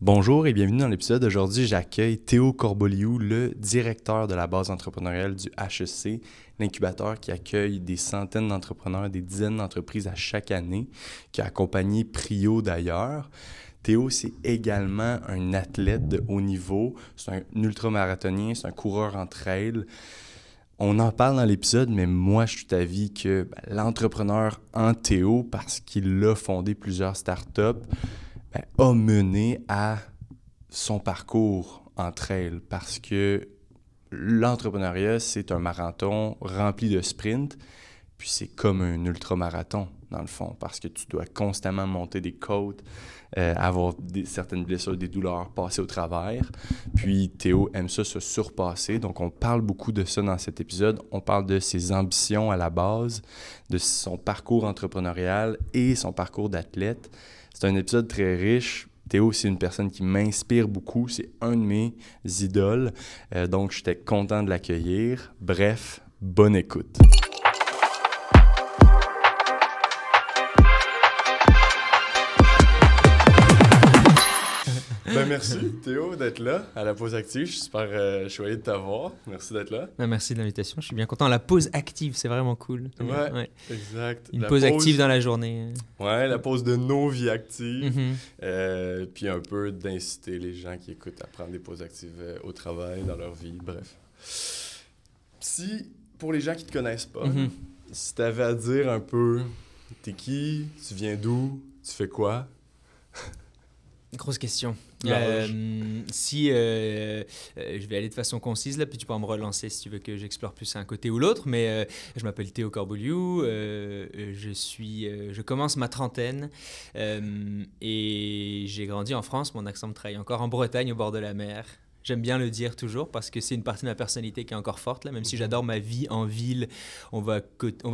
Bonjour et bienvenue dans l'épisode d'aujourd'hui. J'accueille Théo Corboliou, le directeur de la base entrepreneuriale du HEC, l'incubateur qui accueille des centaines d'entrepreneurs, des dizaines d'entreprises à chaque année, qui a accompagné Prio d'ailleurs. Théo, c'est également un athlète de haut niveau, c'est un ultramarathonien, c'est un coureur en trail. On en parle dans l'épisode, mais moi, je suis d'avis que l'entrepreneur en Théo, parce qu'il a fondé plusieurs startups, a mené à son parcours en trail parce que l'entrepreneuriat, c'est un marathon rempli de sprints, puis c'est comme un ultramarathon dans le fond parce que tu dois constamment monter des côtes, avoir certaines blessures, des douleurs, passer au travers. Puis Théo aime ça se surpasser, donc on parle beaucoup de ça dans cet épisode. On parle de ses ambitions à la base, de son parcours entrepreneurial et son parcours d'athlète. C'est un épisode très riche. Théo, c'est une personne qui m'inspire beaucoup. C'est un de mes idoles. Donc, j'étais content de l'accueillir. Bref, bonne écoute. Merci Théo d'être là à la pause active. Je suis super choyé de t'avoir. Merci d'être là. Merci de l'invitation. Je suis bien content. La pause active, c'est vraiment cool. Ouais. Exact. Une pause active dans la journée. Ouais, la pause de nos vies actives. Mm-hmm. Puis un peu d'inciter les gens qui écoutent à prendre des pauses actives au travail, dans leur vie, bref. Si, pour les gens qui te connaissent pas, si t'avais à dire un peu, t'es qui, tu viens d'où, tu fais quoi? Grosse question. Je vais aller de façon concise, là, puis tu pourras me relancer si tu veux que j'explore plus un côté ou l'autre, mais je m'appelle Théo Corboliou, je commence ma trentaine et j'ai grandi en France, mon accent me trahit encore, en Bretagne, au bord de la mer. J'aime bien le dire toujours parce que c'est une partie de ma personnalité qui est encore forte. Là. Même si j'adore ma vie en ville, on va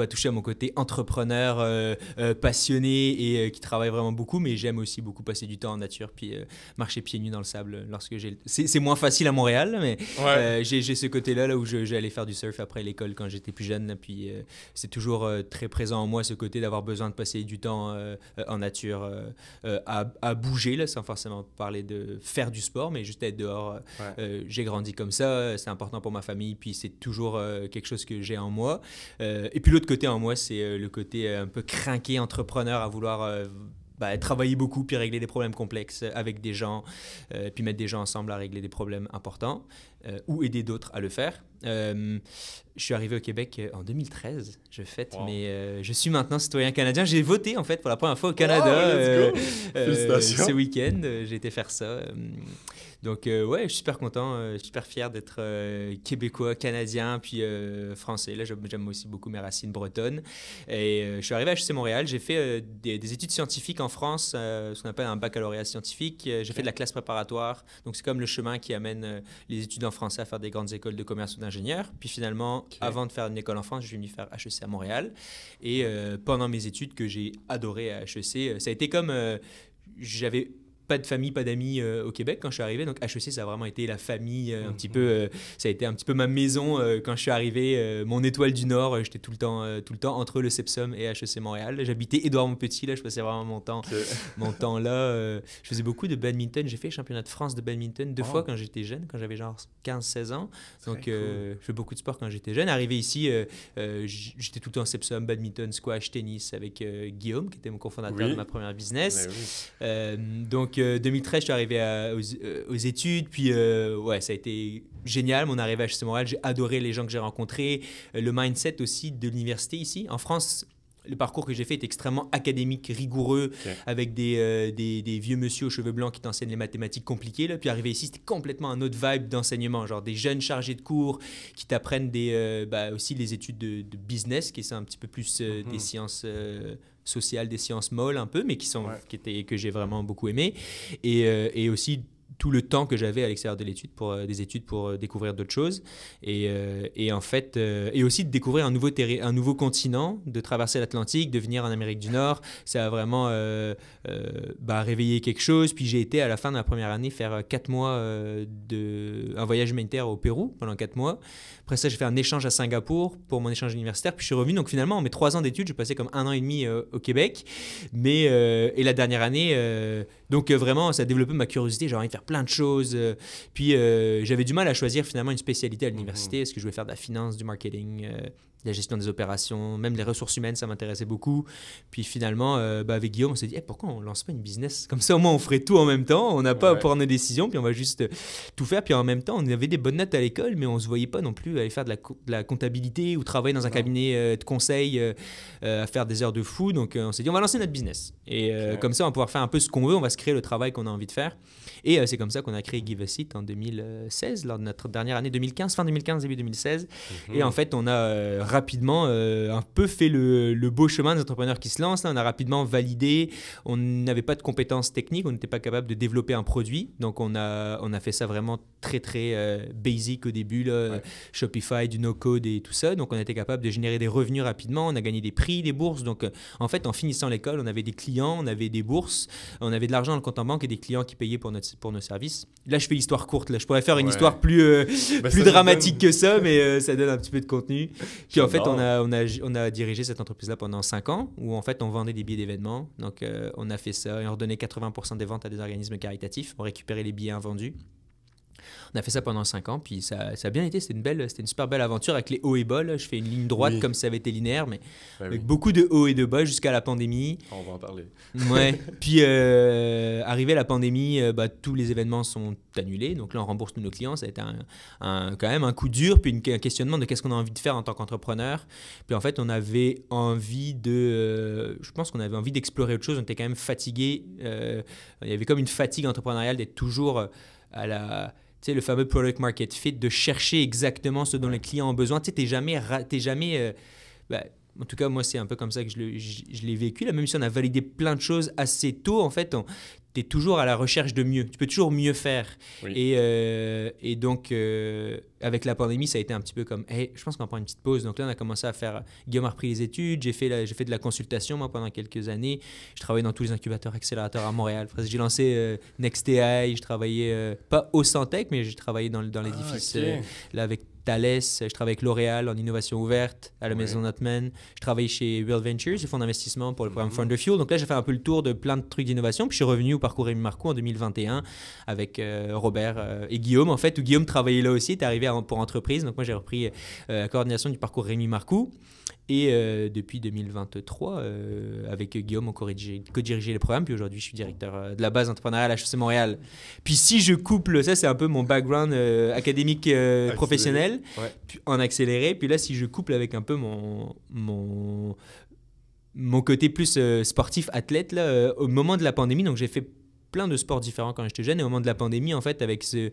toucher à mon côté entrepreneur, passionné et qui travaille vraiment beaucoup. Mais j'aime aussi beaucoup passer du temps en nature puis marcher pieds nus dans le sable. C'est moins facile à Montréal, mais j'ai ce côté-là là, où j'allais faire du surf après l'école quand j'étais plus jeune. Puis c'est toujours très présent en moi, ce côté d'avoir besoin de passer du temps en nature, à bouger, là, sans forcément parler de faire du sport, mais juste être dehors. J'ai grandi comme ça, c'est important pour ma famille, puis c'est toujours quelque chose que j'ai en moi. Et puis l'autre côté en moi, c'est le côté un peu crinqué, entrepreneur, à vouloir travailler beaucoup, puis régler des problèmes complexes avec des gens, puis mettre des gens ensemble à régler des problèmes importants, ou aider d'autres à le faire. Je suis arrivé au Québec en 2013, je fête, mais je suis maintenant citoyen canadien. J'ai voté en fait pour la première fois au Canada Félicitations. ce week-end, j'ai été faire ça. Donc, je suis super content, super fier d'être québécois, canadien, puis français. Là, j'aime aussi beaucoup mes racines bretonnes. Et je suis arrivé à HEC Montréal. J'ai fait des études scientifiques en France, ce qu'on appelle un baccalauréat scientifique. J'ai fait de la classe préparatoire. Donc, c'est comme le chemin qui amène les études en français à faire des grandes écoles de commerce ou d'ingénieur. Puis finalement, avant de faire une école en France, je suis venu faire HEC à Montréal. Et pendant mes études que j'ai adoré à HEC, ça a été comme... j'avais pas de famille, pas d'amis au Québec quand je suis arrivé. Donc HEC, ça a vraiment été la famille, un petit peu, ça a été un petit peu ma maison quand je suis arrivé. Mon étoile du Nord, j'étais tout le temps entre le CEPSOM et HEC Montréal. J'habitais Édouard-Montpetit, là, je passais vraiment mon temps là. Je faisais beaucoup de badminton. J'ai fait le championnat de France de badminton 2 fois quand j'étais jeune, quand j'avais genre 15-16 ans. Donc je fais beaucoup de sport quand j'étais jeune. Arrivé ici, j'étais tout le temps CEPSOM, badminton, squash, tennis avec Guillaume, qui était mon cofondateur de ma première business. Donc 2013, je suis arrivé aux études, puis ça a été génial. Mon arrivée à HEC Montréal, j'ai adoré les gens que j'ai rencontrés, le mindset aussi de l'université ici. En France, le parcours que j'ai fait est extrêmement académique, rigoureux, avec des vieux monsieur aux cheveux blancs qui t'enseignent les mathématiques compliquées. Là. Puis arrivé ici, c'était complètement un autre vibe d'enseignement, genre des jeunes chargés de cours qui t'apprennent aussi les études de business, qui sont un petit peu plus des sciences sociales, des sciences molles un peu, mais que j'ai vraiment beaucoup aimé. Et aussi tout le temps que j'avais à l'extérieur de l'étude des études pour découvrir d'autres choses et en fait et aussi de découvrir un nouveau continent, de traverser l'Atlantique, de venir en Amérique du Nord. Ça a vraiment réveillé quelque chose. Puis j'ai été à la fin de ma première année faire 4 mois un voyage humanitaire au Pérou pendant 4 mois. Après ça, j'ai fait un échange à Singapour pour mon échange universitaire. Puis je suis revenu. Donc finalement, en mes 3 ans d'études, j'ai passé comme 1 an et demi au Québec. Et la dernière année, vraiment, ça a développé ma curiosité. J'avais envie de faire plein de choses. Puis j'avais du mal à choisir finalement une spécialité à l'université. Est-ce que je voulais faire de la finance, du marketing, la gestion des opérations, même les ressources humaines, ça m'intéressait beaucoup. Puis finalement, avec Guillaume, on s'est dit pourquoi on ne lance pas une business? Comme ça, au moins, on ferait tout en même temps. On n'a pas à prendre nos décisions, puis on va juste tout faire. Puis en même temps, on avait des bonnes notes à l'école, mais on ne se voyait pas non plus aller faire de la comptabilité ou travailler dans un cabinet de conseil à faire des heures de fou. Donc on s'est dit, on va lancer notre business. Et comme ça, on va pouvoir faire un peu ce qu'on veut. On va se créer le travail qu'on a envie de faire. Et c'est comme ça qu'on a créé Give a Seat en 2016, lors de notre dernière année 2015, fin 2015, début 2016. Et en fait, on a rapidement un peu fait le beau chemin des entrepreneurs qui se lancent. Là, on a rapidement validé. On n'avait pas de compétences techniques. On n'était pas capable de développer un produit. Donc, on a fait ça vraiment très, très basic au début. Là, Shopify, du no-code et tout ça. Donc, on était capable de générer des revenus rapidement. On a gagné des prix, des bourses. Donc, en fait, en finissant l'école, on avait des clients, on avait des bourses, on avait de l'argent dans le compte en banque et des clients qui payaient pour nos services. Là, je fais l'histoire courte. Là. Je pourrais faire une histoire plus dramatique que ça, mais ça donne un petit peu de contenu. Puis en fait, on a dirigé cette entreprise-là pendant 5 ans, où en fait, on vendait des billets d'événements. Donc, on a fait ça et on redonnait 80% des ventes à des organismes caritatifs. On récupérait les billets invendus. On a fait ça pendant 5 ans, puis ça a bien été. C'était une super belle aventure avec les hauts et bas. Là. Je fais une ligne droite comme si ça avait été linéaire, mais avec beaucoup de hauts et de bas jusqu'à la pandémie. On va en parler. Ouais. Puis, arrivé la pandémie, tous les événements sont annulés. Donc là, on rembourse tous nos clients. Ça a été quand même un coup dur, puis un questionnement de qu'est-ce qu'on a envie de faire en tant qu'entrepreneur. Puis en fait, on avait envie je pense qu'on avait envie d'explorer autre chose. On était quand même fatigué. Il y avait comme une fatigue entrepreneuriale d'être toujours à la... Tu sais, le fameux product market fit, de chercher exactement ce dont les clients ont besoin. Tu sais, t'es jamais en tout cas, moi, c'est un peu comme ça que je l'ai vécu. Là, même si on a validé plein de choses assez tôt, en fait, tu es toujours à la recherche de mieux. Tu peux toujours mieux faire. Oui. Et donc, avec la pandémie, ça a été un petit peu comme, je pense qu'on va prendre une petite pause. Donc là, on a commencé à faire... Guillaume a repris les études. J'ai fait de la consultation, moi, pendant quelques années. Je travaillais dans tous les incubateurs, accélérateurs à Montréal. J'ai lancé NextAI. Je travaillais pas au Santec, mais j'ai travaillé dans l'édifice là, avec Thales, je travaille avec L'Oréal en innovation ouverte, à la maison Notman. Je travaille chez Real Ventures, le fonds d'investissement pour le programme Founder Fuel. Donc là, j'ai fait un peu le tour de plein de trucs d'innovation. Puis je suis revenu au parcours Rémi Marcoux en 2021 avec Robert et Guillaume, en fait, où Guillaume travaillait là aussi, est arrivé pour entreprise. Donc moi, j'ai repris la coordination du parcours Rémi Marcoux. Et depuis 2023, avec Guillaume, on co-dirigeait le programme. Puis aujourd'hui, je suis directeur de la base entrepreneuriale à HEC Montréal. Puis si je couple, ça c'est un peu mon background académique professionnel, en accéléré. Puis là, si je couple avec un peu mon côté plus sportif, athlète, là, au moment de la pandémie, donc j'ai fait plein de sports différents quand j'étais jeune. Et au moment de la pandémie, en fait, avec ces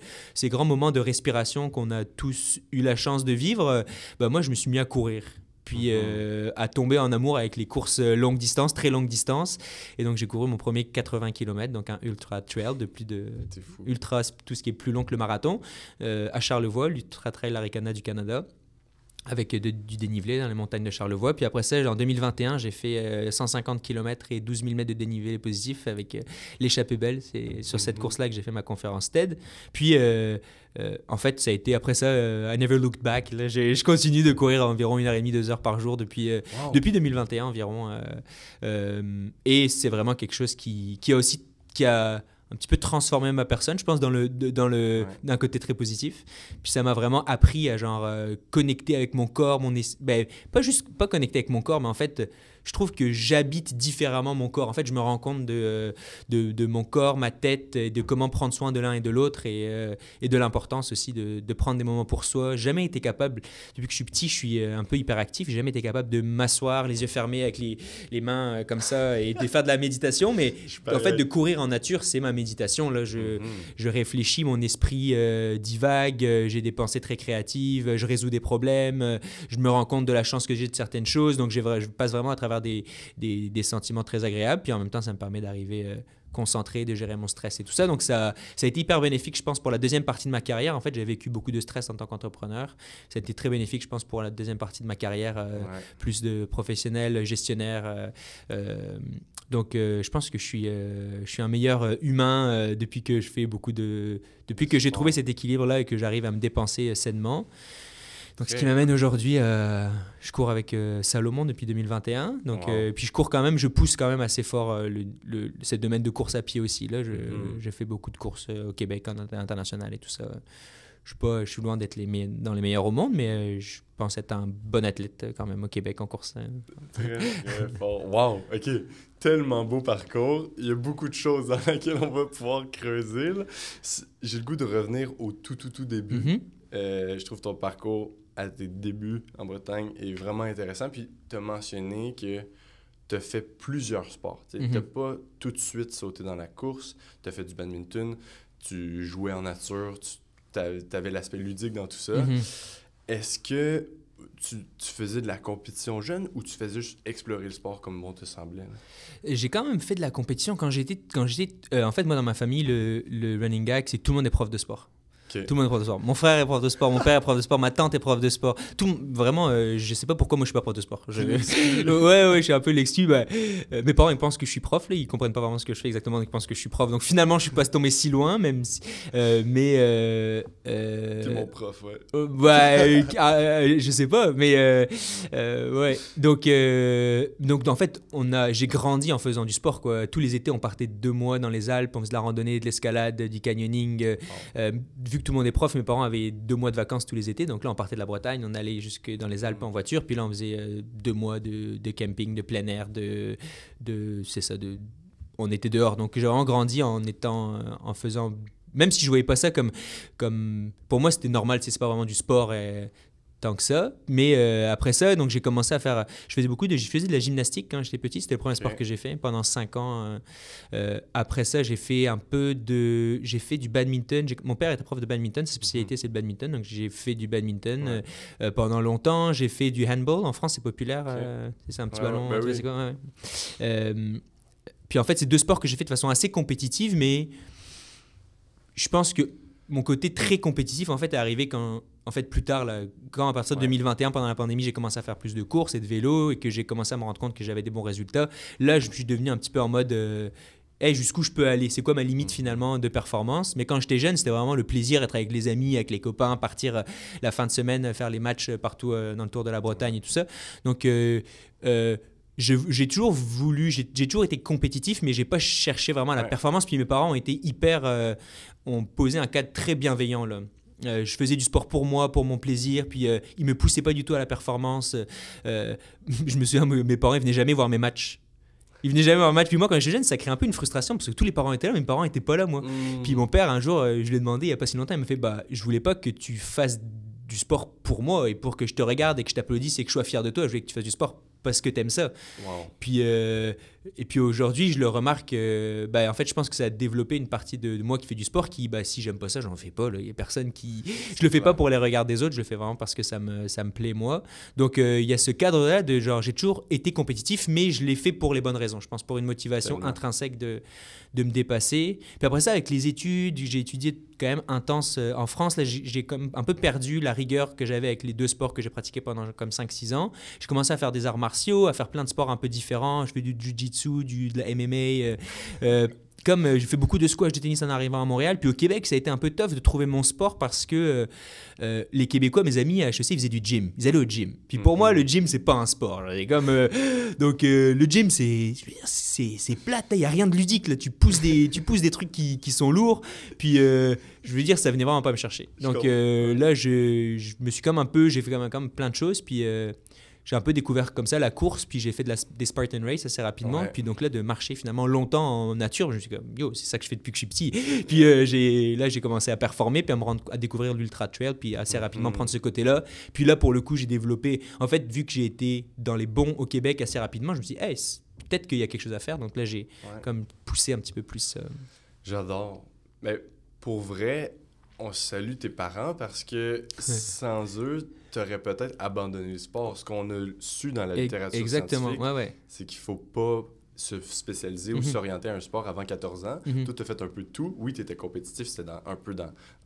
grands moments de respiration qu'on a tous eu la chance de vivre, moi, je me suis mis à courir. Puis à tomber en amour avec les courses longue distance, très longue distance. Et donc, j'ai couru mon premier 80 km, donc un ultra trail de plus de... Ultra, tout ce qui est plus long que le marathon, à Charlevoix, l'Ultra Trail Arikana du Canada, avec du dénivelé dans les montagnes de Charlevoix. Puis après ça, en 2021, j'ai fait 150 km et 12 000 mètres de dénivelé positif avec l'échappée belle. C'est sur cette course-là que j'ai fait ma conférence TED. Puis, en fait, ça a été après ça, I never looked back. Là, je continue de courir environ 1h30, 2 heures par jour depuis 2021 environ. Et c'est vraiment quelque chose qui a un petit peu transformé ma personne, je pense, d'un côté très positif. Puis ça m'a vraiment appris à connecter avec mon corps, pas connecter avec mon corps, mais en fait, je trouve que j'habite différemment mon corps. En fait, je me rends compte de mon corps, ma tête, de comment prendre soin de l'un et de l'autre et de l'importance aussi de prendre des moments pour soi. J'ai jamais été capable, depuis que je suis petit, je suis un peu hyperactif, j'ai jamais été capable de m'asseoir les yeux fermés avec les mains comme ça et de faire de la méditation. Mais en fait, de courir en nature, c'est ma méditation. Là, je réfléchis, mon esprit divague, j'ai des pensées très créatives, je résous des problèmes, je me rends compte de la chance que j'ai de certaines choses. Donc, je passe vraiment à travers travers des sentiments très agréables. Puis en même temps, ça me permet d'arriver concentré, de gérer mon stress et tout ça. Donc ça a été hyper bénéfique, je pense, pour la deuxième partie de ma carrière. En fait, j'ai vécu beaucoup de stress en tant qu'entrepreneur. Ça a été très bénéfique, je pense, pour la deuxième partie de ma carrière, plus de professionnel, gestionnaire. Donc, je pense que je suis un meilleur humain depuis que depuis que j'ai trouvé cet équilibre-là et que j'arrive à me dépenser sainement. Donc, ce qui m'amène aujourd'hui, je cours avec Salomon depuis 2021. Donc, puis je cours quand même, je pousse quand même assez fort ce domaine de course à pied aussi. Là, j'ai fait beaucoup de courses au Québec, en international et tout ça. Je suis loin d'être dans les meilleurs au monde, mais je pense être un bon athlète quand même au Québec en course. Très, très fort. Wow, OK. Tellement beau parcours. Il y a beaucoup de choses dans lesquelles on va pouvoir creuser. Là. J'ai le goût de revenir au tout début. Je trouve ton parcours à tes débuts en Bretagne est vraiment intéressant. Puis tu as mentionné que tu as fait plusieurs sports. Tu n'as pas tout de suite sauté dans la course. Tu as fait du badminton, tu jouais en nature, tu avais l'aspect ludique dans tout ça. Est-ce que tu faisais de la compétition jeune ou tu faisais juste explorer le sport comme bon te semblait? Là? J'ai quand même fait de la compétition quand j'étais en fait, moi, dans ma famille, le running gag, c'est tout le monde est prof de sport. Okay. Tout le monde est prof de sport. Mon frère est prof de sport, mon père est prof de sport, ma tante est prof de sport. Vraiment, je sais pas pourquoi moi je suis pas prof de sport. Ouais, je suis un peu l'exclu. Mes parents ils pensent que je suis prof, là, ils comprennent pas vraiment ce que je fais exactement, ils pensent que je suis prof. Donc finalement, je suis pas tombé si loin, même si. T'es mon prof, ouais. Je sais pas, mais ouais. Donc en fait, j'ai grandi en faisant du sport, quoi. Tous les étés, on partait 2 mois dans les Alpes, on faisait de la randonnée, de l'escalade, du canyoning. Vu que tout le monde est prof, mes parents avaient 2 mois de vacances tous les étés. Donc là, on partait de la Bretagne, on allait jusque dans les Alpes en voiture. Puis là, on faisait 2 mois de camping, de plein air, on était dehors. Donc j'ai vraiment grandi en faisant... Même si je ne voyais pas ça comme... Pour moi, c'était normal, c'est pas vraiment du sport tant que ça. Mais après ça, donc j'ai commencé à faire... Je faisais de la gymnastique quand j'étais petit. C'était le premier sport que j'ai fait pendant 5 ans. Après ça, j'ai fait du badminton. Mon père était prof de badminton. Sa spécialité, c'est le badminton. Donc, j'ai fait du badminton pendant longtemps. J'ai fait du handball. En France, c'est populaire. C'est un petit ballon. C'est quoi, puis en fait, c'est 2 sports que j'ai fait de façon assez compétitive. Mais je pense que mon côté très compétitif, en fait, est arrivé plus tard, là, quand à partir de 2021, pendant la pandémie, j'ai commencé à faire plus de courses et de vélo et que j'ai commencé à me rendre compte que j'avais des bons résultats. Là, je suis devenu un petit peu en mode jusqu'où je peux aller? C'est quoi ma limite finalement de performance? Mais quand j'étais jeune, c'était vraiment le plaisir d'être avec les amis, avec les copains, partir la fin de semaine, faire les matchs partout dans le Tour de la Bretagne et tout ça. Donc, j'ai toujours été compétitif, mais j'ai pas cherché vraiment la performance. Puis mes parents ont été ont posé un cadre très bienveillant là. Je faisais du sport pour moi, pour mon plaisir, puis ils me poussaient pas du tout à la performance. Je me souviens, mes parents ils venaient jamais voir mes matchs. Ils venaient jamais voir un match. Puis moi, quand j'étais jeune, ça crée un peu une frustration parce que tous les parents étaient là, mais mes parents n'étaient pas là, moi. Puis mon père, un jour, je lui ai demandé, il n'y a pas si longtemps, il m'a fait je voulais pas que tu fasses du sport pour moi et pour que je te regarde et que je t'applaudisse et que je sois fier de toi. Je voulais que tu fasses du sport parce que tu aimes ça. Wow. Puis, et puis aujourd'hui, je le remarque, en fait, je pense que ça a développé une partie de moi qui fait du sport qui, si j'aime pas ça, j'en fais pas. Il y a personne qui... Je le fais pas pour les regards des autres, je le fais vraiment parce que ça me plaît, moi. Donc, il y a ce cadre-là de genre, j'ai toujours été compétitif, mais je l'ai fait pour les bonnes raisons. Je pense pour une motivation intrinsèque de me dépasser. Puis après ça, avec les études, j'ai étudié quand même intense en France. Là, j'ai comme un peu perdu la rigueur que j'avais avec les 2 sports que j'ai pratiqués pendant comme 5-6 ans. J'ai commencé à faire des arts martiaux, à faire plein de sports un peu différents. Je fais du jiu-jitsu, de la MMA. J'ai fait beaucoup de squash, de tennis en arrivant à Montréal. Puis au Québec, ça a été un peu tough de trouver mon sport parce que les Québécois, mes amis à HEC, ils faisaient du gym. Ils allaient au gym. Puis pour moi, le gym, c'est pas un sport. Donc le gym, c'est plate. Il n'y a rien de ludique. Là. Tu pousses des trucs qui sont lourds. Puis je veux dire, ça venait vraiment pas me chercher. Donc là, je me suis j'ai fait comme plein de choses. Puis j'ai un peu découvert comme ça la course, puis j'ai fait des Spartan Race assez rapidement. Puis donc là, de marcher finalement longtemps en nature, je me suis dit, c'est ça que je fais depuis que je suis petit. Puis j'ai commencé à performer, puis à découvrir l'Ultra Trail, puis assez rapidement prendre ce côté-là. Puis là, pour le coup, j'ai développé... En fait, vu que j'ai été dans les bons au Québec assez rapidement, je me suis dit, peut-être qu'il y a quelque chose à faire. Donc là, j'ai comme poussé un petit peu plus. J'adore. Mais pour vrai... on salue tes parents parce que sans eux, tu aurais peut-être abandonné le sport. Ce qu'on a su dans la littérature scientifique, c'est qu'il ne faut pas se spécialiser ou s'orienter à un sport avant 14 ans. Toi, tu as fait un peu de tout. Oui, tu étais compétitif, c'était un peu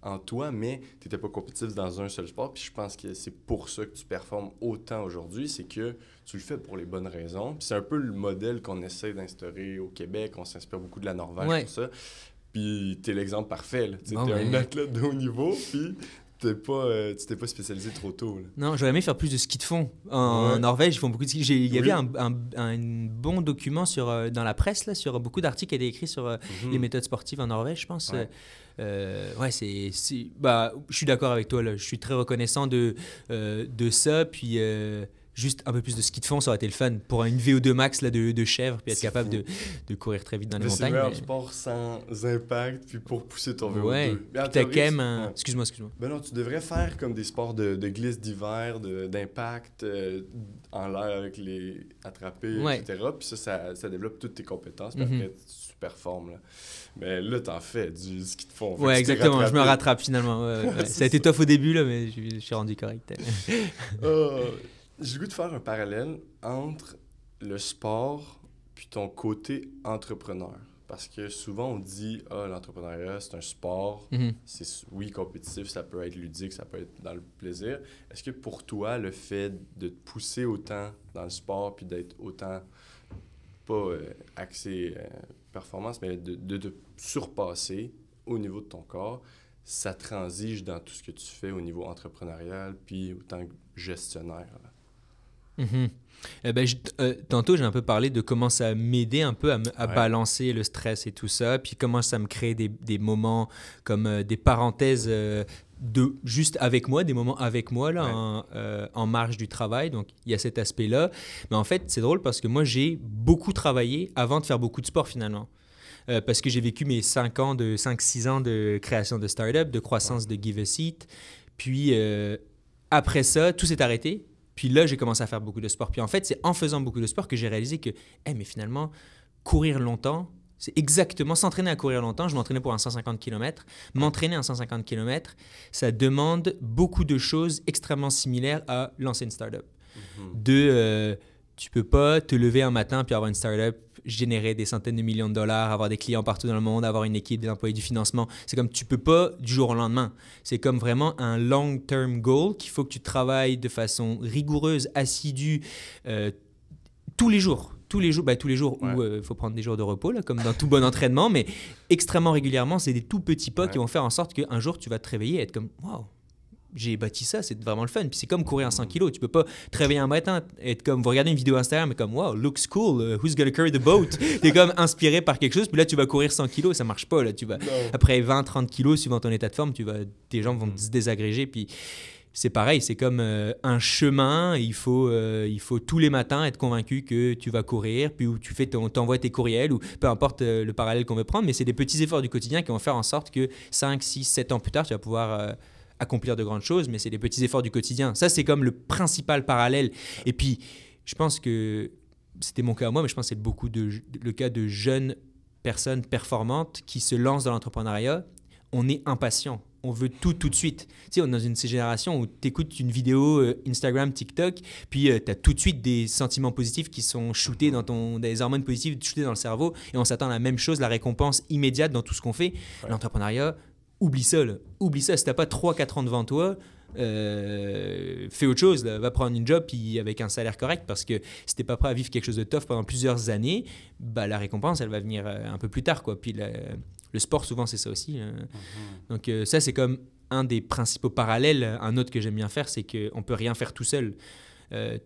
en toi, mais tu n'étais pas compétitif dans un seul sport. Puis je pense que c'est pour ça que tu performes autant aujourd'hui, c'est que tu le fais pour les bonnes raisons. Puis c'est un peu le modèle qu'on essaie d'instaurer au Québec. On s'inspire beaucoup de la Norvège, tout ça. Puis t'es l'exemple parfait. Tu es un athlète de haut niveau, puis tu t'es pas spécialisé trop tôt. Là. Non, j'aurais aimé faire plus de ski de fond. En Norvège, ils font beaucoup de ski. Il y avait un bon document dans la presse, là, sur beaucoup d'articles qui étaient écrits sur les méthodes sportives en Norvège, je pense. Je suis d'accord avec toi. Là. Je suis très reconnaissant de ça. Puis juste un peu plus de ski de fond, ça aurait été le fun pour une VO2 max là, de chèvre, puis être capable de courir très vite dans les montagnes. C'est le meilleur sport sans impact, puis pour pousser ton VO2. Ouais, puis t'as quand même Excuse-moi. Ben non, tu devrais faire comme des sports de glisse d'hiver, d'impact, en l'air avec les attrapés, etc. Puis ça développe toutes tes compétences, puis après, tu superformes. Là. Mais là, t'en fais du ski de fond. Ouais, exactement, je me rattrape finalement. Ça a été tough au début, là, mais je suis rendu correct. J'ai le goût de faire un parallèle entre le sport puis ton côté entrepreneur. Parce que souvent, on dit « Ah, l'entrepreneuriat, c'est un sport. C'est oui, compétitif, ça peut être ludique, ça peut être dans le plaisir. » Est-ce que pour toi, le fait de te pousser autant dans le sport puis d'être autant, pas axé performance, mais de te surpasser au niveau de ton corps, ça transige dans tout ce que tu fais au niveau entrepreneurial puis autant que gestionnaire? Là? Tantôt, j'ai un peu parlé de comment ça m'aidait un peu à balancer le stress et tout ça, puis comment ça me crée des moments comme des parenthèses juste avec moi, des moments avec moi là, en marge du travail. Donc, il y a cet aspect-là. Mais en fait, c'est drôle parce que moi, j'ai beaucoup travaillé avant de faire beaucoup de sport finalement. Parce que j'ai vécu mes 5-6 ans de création de start-up, de croissance de Give a Seat. Puis, après ça, tout s'est arrêté. Puis là, j'ai commencé à faire beaucoup de sport. Puis en fait, c'est en faisant beaucoup de sport que j'ai réalisé que, mais finalement, courir longtemps, c'est exactement s'entraîner à courir longtemps. Je m'entraînais pour un 150 km. M'entraîner un 150 km, ça demande beaucoup de choses extrêmement similaires à lancer une startup. Tu peux pas te lever un matin puis avoir une startup, générer des centaines de millions de dollars, avoir des clients partout dans le monde, avoir une équipe, des employés, du financement. C'est comme tu peux pas du jour au lendemain. C'est comme vraiment un long-term goal qu'il faut que tu travailles de façon rigoureuse, assidue, tous les jours. Tous les jours où il faut prendre des jours de repos, là, comme dans tout bon entraînement, mais extrêmement régulièrement, c'est des tout petits pas qui vont faire en sorte qu'un jour, tu vas te réveiller et être comme « Wow !» J'ai bâti ça, c'est vraiment le fun. Puis c'est comme courir à 100 kilos. Tu peux pas te réveiller un matin et être comme, vous regardez une vidéo Instagram et comme, wow, looks cool, who's gonna carry the boat? T'es comme inspiré par quelque chose, puis là, tu vas courir 100 kilos, ça marche pas. Là. Après 20-30 kilos, suivant ton état de forme, tes jambes vont se désagréger. Puis c'est pareil, c'est comme un chemin. Il faut tous les matins être convaincu que tu vas courir, puis où t'envoies tes courriels, ou peu importe le parallèle qu'on veut prendre, mais c'est des petits efforts du quotidien qui vont faire en sorte que 5, 6, 7 ans plus tard, tu vas pouvoir accomplir de grandes choses, mais c'est des petits efforts du quotidien. Ça, c'est comme le principal parallèle. Et puis, je pense que c'était mon cas à moi, mais je pense que c'est beaucoup le cas de jeunes personnes performantes qui se lancent dans l'entrepreneuriat. On est impatient. On veut tout de suite. Tu sais, on est dans une génération où tu écoutes une vidéo Instagram, TikTok, puis tu as tout de suite des sentiments positifs qui sont shootés des hormones positives shootées dans le cerveau, et on s'attend à la même chose, la récompense immédiate dans tout ce qu'on fait. L'entrepreneuriat, oublie ça, là. Oublie ça. Si t'as pas 3-4 ans devant toi, fais autre chose. Là. Va prendre une job puis avec un salaire correct, parce que si t'es pas prêt à vivre quelque chose de tough pendant plusieurs années, la récompense, elle va venir un peu plus tard, quoi. Puis le sport, souvent, c'est ça aussi. Donc ça, c'est comme un des principaux parallèles. Un autre que j'aime bien faire, c'est qu'on peut rien faire tout seul.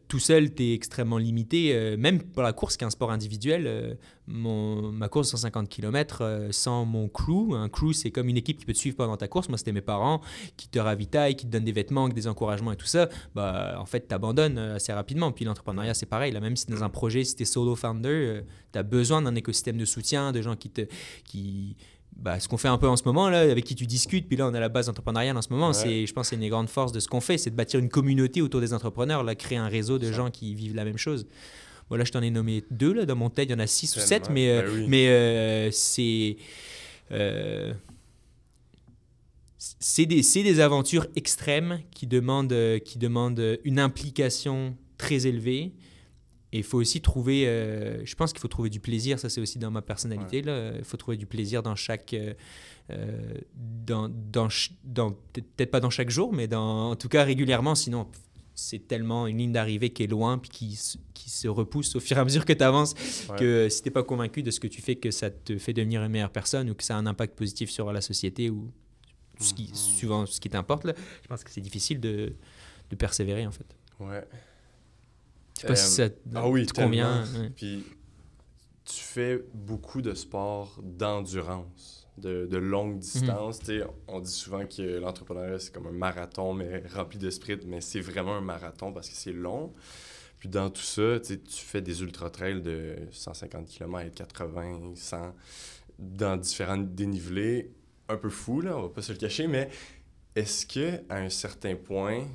Tout seul, tu es extrêmement limité. Même pour la course, qui est un sport individuel, ma course de 150 km sans mon crew. Un crew, c'est comme une équipe qui peut te suivre pendant ta course. Moi, c'était mes parents qui te ravitaillent, qui te donnent des vêtements, des encouragements et tout ça. En fait, tu abandonnes assez rapidement. Puis l'entrepreneuriat, c'est pareil. Là, même si dans un projet, si tu es solo founder, tu as besoin d'un écosystème de soutien, de gens ce qu'on fait un peu en ce moment, là, avec qui tu discutes, puis là, on est à la base entrepreneuriale en ce moment. Je pense que c'est une des grandes forces de ce qu'on fait, c'est de bâtir une communauté autour des entrepreneurs, là, créer un réseau de gens qui vivent la même chose. Là, je t'en ai nommé 2, là, dans mon TED, il y en a 6 ou 7, mais c'est... c'est des aventures extrêmes qui demandent une implication très élevée. Et il faut aussi trouver, je pense qu'il faut trouver du plaisir, ça c'est aussi dans ma personnalité, là. Il faut trouver du plaisir dans chaque, peut-être pas dans chaque jour, mais en tout cas régulièrement, sinon c'est tellement une ligne d'arrivée qui est loin puis qui se repousse au fur et à mesure que tu avances que si tu n'es pas convaincu de ce que tu fais, que ça te fait devenir une meilleure personne ou que ça a un impact positif sur la société ou suivant ce qui t'importe, là, je pense que c'est difficile de persévérer en fait. Ouais. Je sais pas si ça te convient. Ouais. Puis tu fais beaucoup de sports d'endurance, de longue distance. On dit souvent que l'entrepreneuriat, c'est comme un marathon, mais rempli de sprints, mais c'est vraiment un marathon parce que c'est long. Puis dans tout ça, tu fais des ultra-trails de 150 km, 80, 100, dans différents dénivelés. Un peu fou, là, on va pas se le cacher, mais est-ce qu'à un certain point,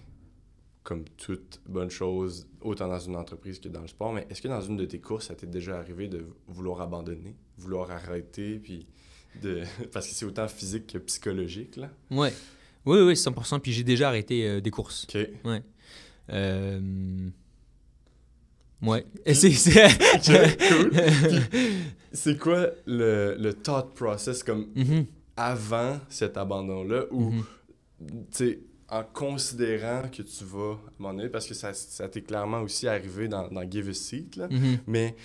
comme toute bonne chose, autant dans une entreprise que dans le sport, mais est-ce que dans une de tes courses, ça t'est déjà arrivé de vouloir abandonner, vouloir arrêter, puis parce que c'est autant physique que psychologique, là? Ouais. Oui, 100%. Puis j'ai déjà arrêté des courses. OK. Ouais. Ouais. OK, cool. Puis, c'est quoi le thought process comme avant cet abandon-là, ou, tu sais, en considérant que tu vas abandonner, parce que ça t'est clairement aussi arrivé dans Give a Seat, là, mais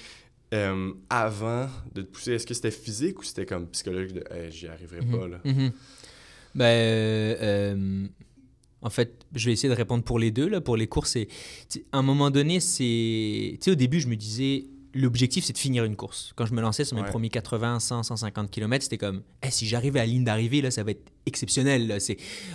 avant de te pousser, est-ce que c'était physique ou c'était comme psychologique de hey, « j'y arriverai pas » là? En fait, je vais essayer de répondre pour les deux. Là. Pour les courses, à un moment donné, au début, je me disais, l'objectif, c'est de finir une course. Quand je me lançais sur mes premiers 80, 100, 150 km, c'était comme, si j'arrivais à la ligne d'arrivée, là, ça va être exceptionnel. Là.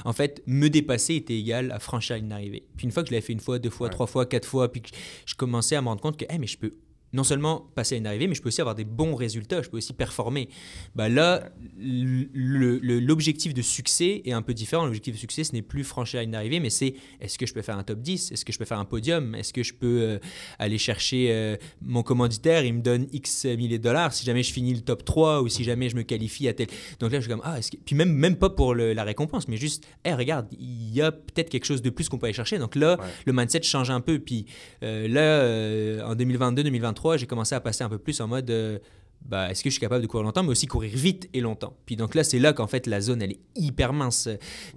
En fait, me dépasser était égal à franchir la ligne d'arrivée. Puis une fois que je l'avais fait une fois, deux fois, trois fois, quatre fois, puis que je commençais à me rendre compte que mais je peux non seulement passer à une arrivée, mais je peux aussi avoir des bons résultats, je peux aussi performer. Là, l'objectif de succès est un peu différent. L'objectif de succès, ce n'est plus franchir la ligne d'arrivée, mais c'est est-ce que je peux faire un top 10? Est-ce que je peux faire un podium? Est-ce que je peux aller chercher mon commanditaire, il me donne X milliers de dollars si jamais je finis le top 3 ou si jamais je me qualifie à tel... Donc là, je suis comme, puis même pas pour la récompense, mais juste, regarde, il y a peut-être quelque chose de plus qu'on peut aller chercher. Donc là, le mindset change un peu. Puis en 2022-2023, j'ai commencé à passer un peu plus en mode est-ce que je suis capable de courir longtemps, mais aussi courir vite et longtemps. Puis donc là, c'est là qu'en fait la zone elle est hyper mince.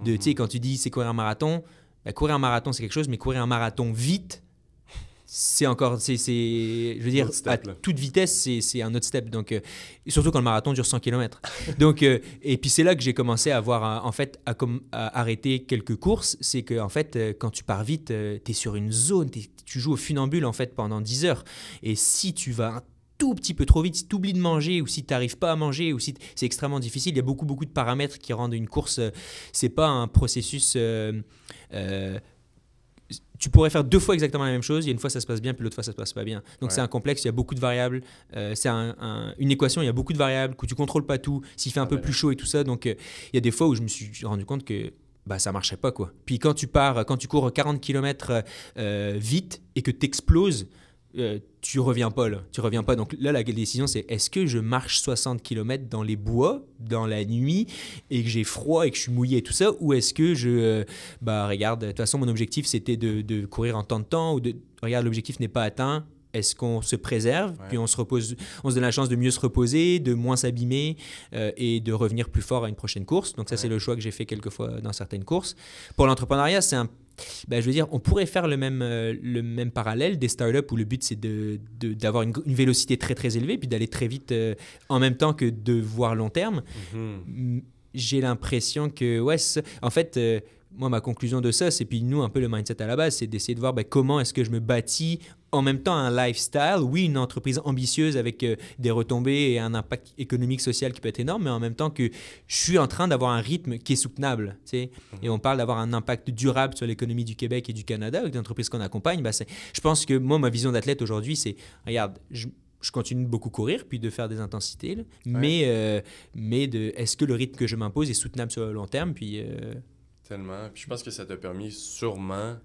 Tu sais, quand tu dis c'est courir un marathon, courir un marathon c'est quelque chose, mais courir un marathon vite, c'est encore, je veux dire, step, à toute vitesse, c'est un autre step. Donc, surtout quand le marathon dure 100 km. Donc, et puis c'est là que j'ai commencé à avoir, en fait, à arrêter quelques courses. C'est que, en fait, quand tu pars vite, tu es sur une zone, tu joues au funambule, en fait, pendant 10 heures. Et si tu vas un tout petit peu trop vite, si tu oublies de manger ou si tu n'arrives pas à manger, ou si c'est extrêmement difficile, il y a beaucoup de paramètres qui rendent une course, c'est pas un processus... tu pourrais faire 2 fois exactement la même chose, il y a une fois ça se passe bien, puis l'autre fois ça se passe pas bien. Donc c'est un complexe, il y a beaucoup de variables, c'est une équation, il y a beaucoup de variables, que tu contrôles pas tout, s'il fait un peu plus chaud et tout ça, donc il y a des fois où je me suis rendu compte que ça marchait pas quoi. Puis quand tu cours 40 km vite et que tu exploses, tu reviens pas là. Tu reviens pas. Donc là, la décision, c'est est-ce que je marche 60 km dans les bois, dans la nuit, et que j'ai froid et que je suis mouillé et tout ça, ou est-ce que regarde, de toute façon, mon objectif, c'était de courir en tant de temps, ou regarde, l'objectif n'est pas atteint. Est-ce qu'on se préserve, puis on se repose, on se donne la chance de mieux se reposer, de moins s'abîmer et de revenir plus fort à une prochaine course. Donc ça, c'est le choix que j'ai fait quelques fois dans certaines courses. Pour l'entrepreneuriat, c'est je veux dire, on pourrait faire le même parallèle des startups où le but, c'est d'avoir une vélocité très, très élevée, puis d'aller très vite en même temps que de voir long terme. J'ai l'impression que, en fait... moi, ma conclusion de ça, c'est puis nous, un peu le mindset à la base, c'est d'essayer de voir comment est-ce que je me bâtis en même temps un lifestyle, oui, une entreprise ambitieuse avec des retombées et un impact économique, social qui peut être énorme, mais en même temps que je suis en train d'avoir un rythme qui est soutenable. Tu sais? Et on parle d'avoir un impact durable sur l'économie du Québec et du Canada avec des entreprises qu'on accompagne. Je pense que moi, ma vision d'athlète aujourd'hui, c'est, regarde, je continue de beaucoup courir, puis de faire des intensités, là, mais est-ce que le rythme que je m'impose est soutenable sur le long terme, puis... Tellement. Puis je pense que ça t'a permis sûrement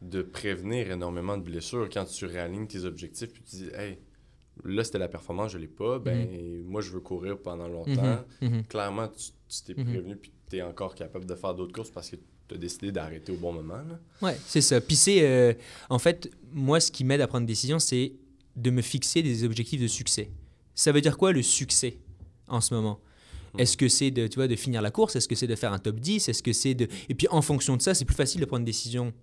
de prévenir énormément de blessures quand tu réalignes tes objectifs puis tu dis « Hey, là, c'était la performance, je l'ai pas. Moi, je veux courir pendant longtemps. » Clairement, tu t'es prévenu puis tu es encore capable de faire d'autres courses parce que tu as décidé d'arrêter au bon moment. Là. Ouais, c'est ça. Puis en fait, moi, ce qui m'aide à prendre une décision, c'est de me fixer des objectifs de succès. Ça veut dire quoi le succès en ce moment? Est-ce que c'est de, tu vois, de finir la course? Est-ce que c'est de faire un top 10? Est-ce que c'est de... Et puis en fonction de ça, c'est plus facile de prendre une décision.